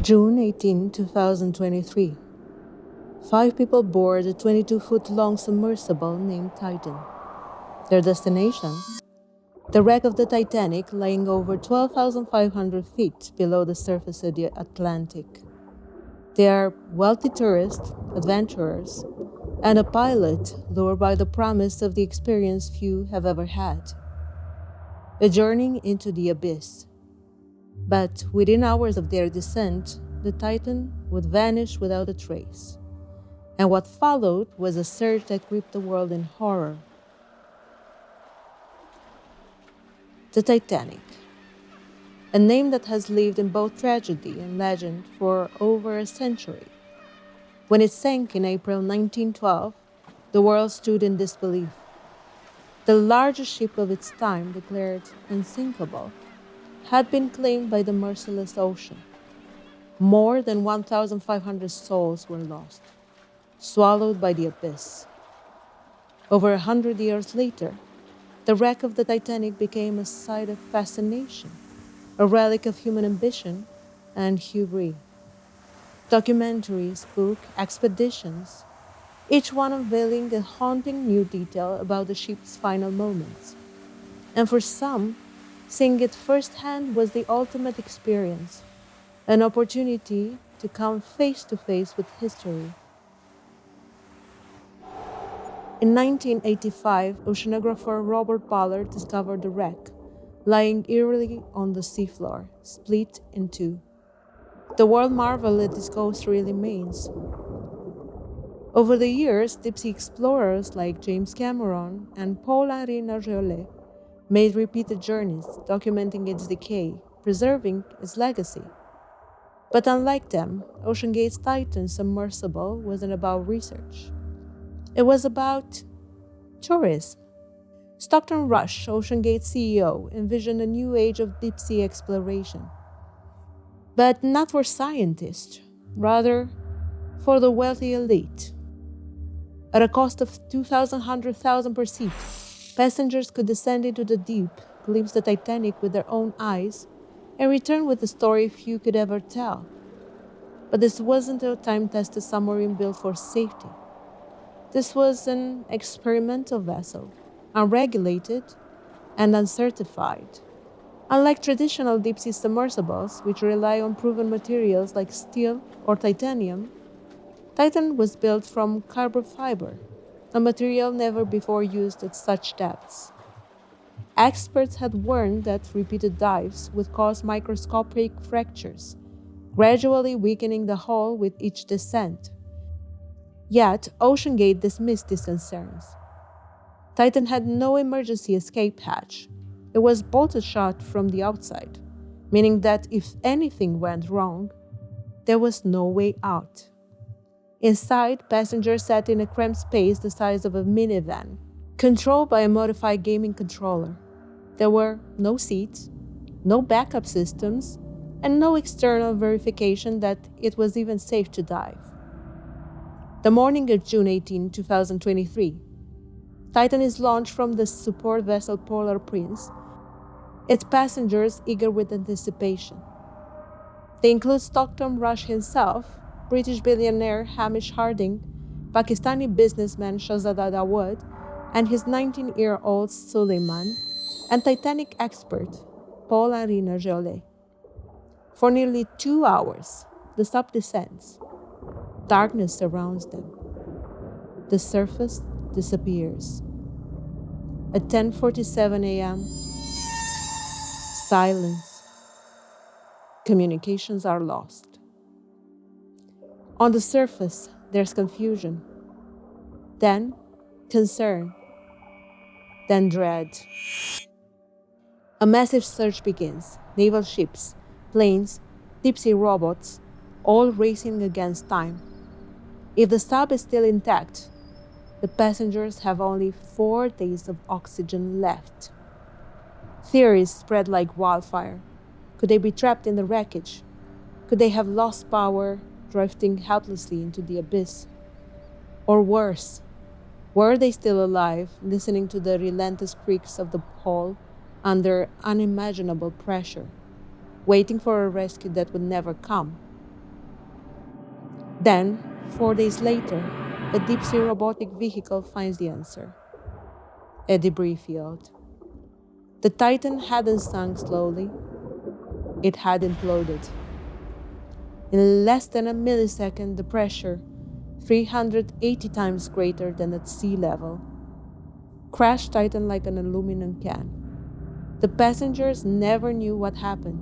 June 18, 2023. 5 people board a 22-foot-long submersible named Titan. Their destination? The wreck of the Titanic lying over 12,500 feet below the surface of the Atlantic. They are wealthy tourists, adventurers, and a pilot lured by the promise of the experience few have ever had. A journey into the abyss. But within hours of their descent, the Titan would vanish without a trace. And what followed was a surge that gripped the world in horror. The Titanic. A name that has lived in both tragedy and legend for over a century. When it sank in April 1912, the world stood in disbelief. The largest ship of its time, declared unsinkable, had been claimed by the merciless ocean. More than 1,500 souls were lost, swallowed by the abyss. Over 100 years later, the wreck of the Titanic became a site of fascination, a relic of human ambition and hubris. Documentaries, books, expeditions, each one unveiling a haunting new detail about the ship's final moments. And for some, seeing it firsthand was the ultimate experience, an opportunity to come face to face with history. In 1985, oceanographer Robert Ballard discovered the wreck, lying eerily on the seafloor, split in two. The world marveled at its ghost really remains. Over the years, deep-sea explorers like James Cameron and Paul-Henri Nargeolet made repeated journeys, documenting its decay, preserving its legacy. But unlike them, OceanGate's Titan submersible wasn't about research. It was about tourism. Stockton Rush, OceanGate's CEO, envisioned a new age of deep-sea exploration. But not for scientists, rather for the wealthy elite. At a cost of $2,100,000 per seat, passengers could descend into the deep, glimpse the Titanic with their own eyes, and return with a story few could ever tell. But this wasn't a time-tested submarine built for safety. This was an experimental vessel, unregulated and uncertified. Unlike traditional deep-sea submersibles, which rely on proven materials like steel or titanium, Titan was built from carbon fiber, a material never before used at such depths. Experts had warned that repeated dives would cause microscopic fractures, gradually weakening the hull with each descent. Yet, OceanGate dismissed these concerns. Titan had no emergency escape hatch. It was bolted shut from the outside, meaning that if anything went wrong, there was no way out. Inside, passengers sat in a cramped space the size of a minivan, controlled by a modified gaming controller. There were no seats, no backup systems, and no external verification that it was even safe to dive. The morning of June 18, 2023, Titan is launched from the support vessel Polar Prince, its passengers eager with anticipation. They include Stockton Rush himself, British billionaire Hamish Harding, Pakistani businessman Shahzada Dawood, and his 19-year-old Suleiman, and Titanic expert Paul-Henri Nargeolet. For nearly 2 hours, the sub descends. Darkness surrounds them. The surface disappears. At 10:47 a.m., silence. Communications are lost. On the surface, there's confusion, then concern, then dread. A massive search begins. Naval ships, planes, deep-sea robots, all racing against time. If the sub is still intact, the passengers have only 4 days of oxygen left. Theories spread like wildfire. Could they be trapped in the wreckage? Could they have lost power, drifting helplessly into the abyss? Or worse, were they still alive, listening to the relentless creaks of the hull under unimaginable pressure, waiting for a rescue that would never come? Then, 4 days later, a deep sea robotic vehicle finds the answer: a debris field. The Titan hadn't sunk slowly, it had imploded. In less than a millisecond, the pressure, 380 times greater than at sea level, crashed Titan like an aluminum can. The passengers never knew what happened.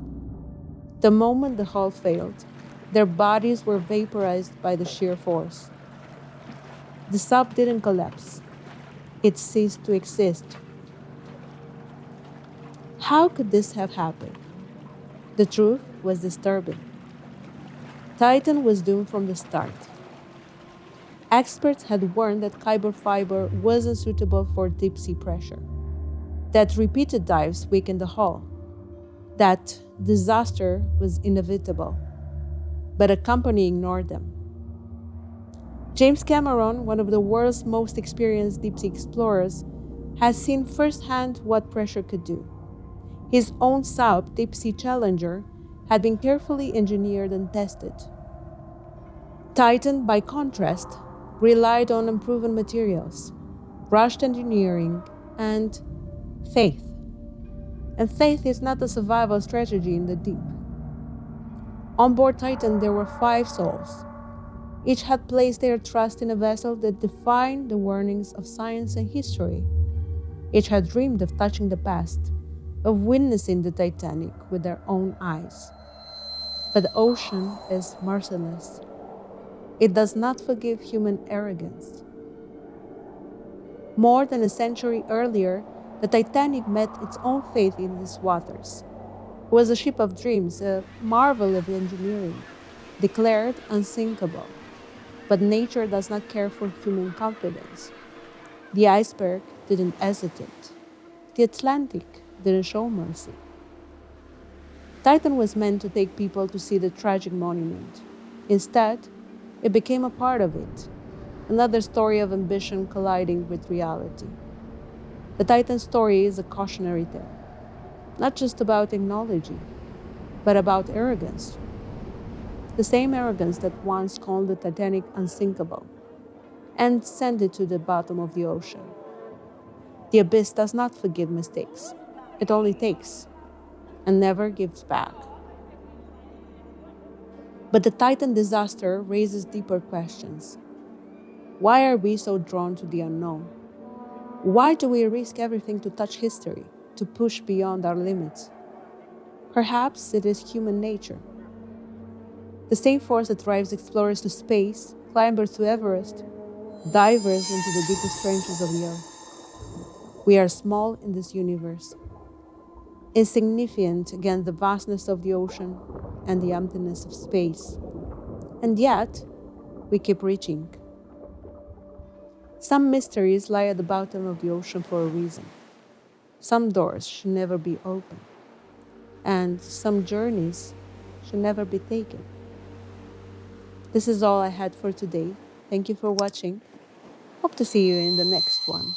The moment the hull failed, their bodies were vaporized by the sheer force. The sub didn't collapse. It ceased to exist. How could this have happened? The truth was disturbing. Titan was doomed from the start. Experts had warned that carbon fiber wasn't suitable for deep sea pressure, that repeated dives weakened the hull, that disaster was inevitable. But a company ignored them. James Cameron, one of the world's most experienced deep sea explorers, has seen firsthand what pressure could do. His own sub, Deep Sea Challenger, had been carefully engineered and tested. Titan, by contrast, relied on unproven materials, rushed engineering, and faith. And faith is not a survival strategy in the deep. On board Titan, there were 5 souls. Each had placed their trust in a vessel that defied the warnings of science and history. Each had dreamed of touching the past, of witnessing the Titanic with their own eyes. But the ocean is merciless. It does not forgive human arrogance. More than a century earlier, the Titanic met its own fate in these waters. It was a ship of dreams, a marvel of engineering, declared unsinkable. But nature does not care for human confidence. The iceberg didn't hesitate. The Atlantic didn't show mercy. Titan was meant to take people to see the tragic monument. Instead, it became a part of it, another story of ambition colliding with reality. The Titan story is a cautionary tale, not just about technology, but about arrogance. The same arrogance that once called the Titanic unsinkable and sent it to the bottom of the ocean. The abyss does not forgive mistakes. It only takes and never gives back. But the Titan disaster raises deeper questions. Why are we so drawn to the unknown? Why do we risk everything to touch history, to push beyond our limits? Perhaps it is human nature. The same force that drives explorers to space, climbers to Everest, divers into the deepest trenches of the earth. We are small in this universe, insignificant against the vastness of the ocean and the emptiness of space. And yet, we keep reaching. Some mysteries lie at the bottom of the ocean for a reason. Some doors should never be opened, and some journeys should never be taken. This is all I had for today. Thank you for watching. Hope to see you in the next one.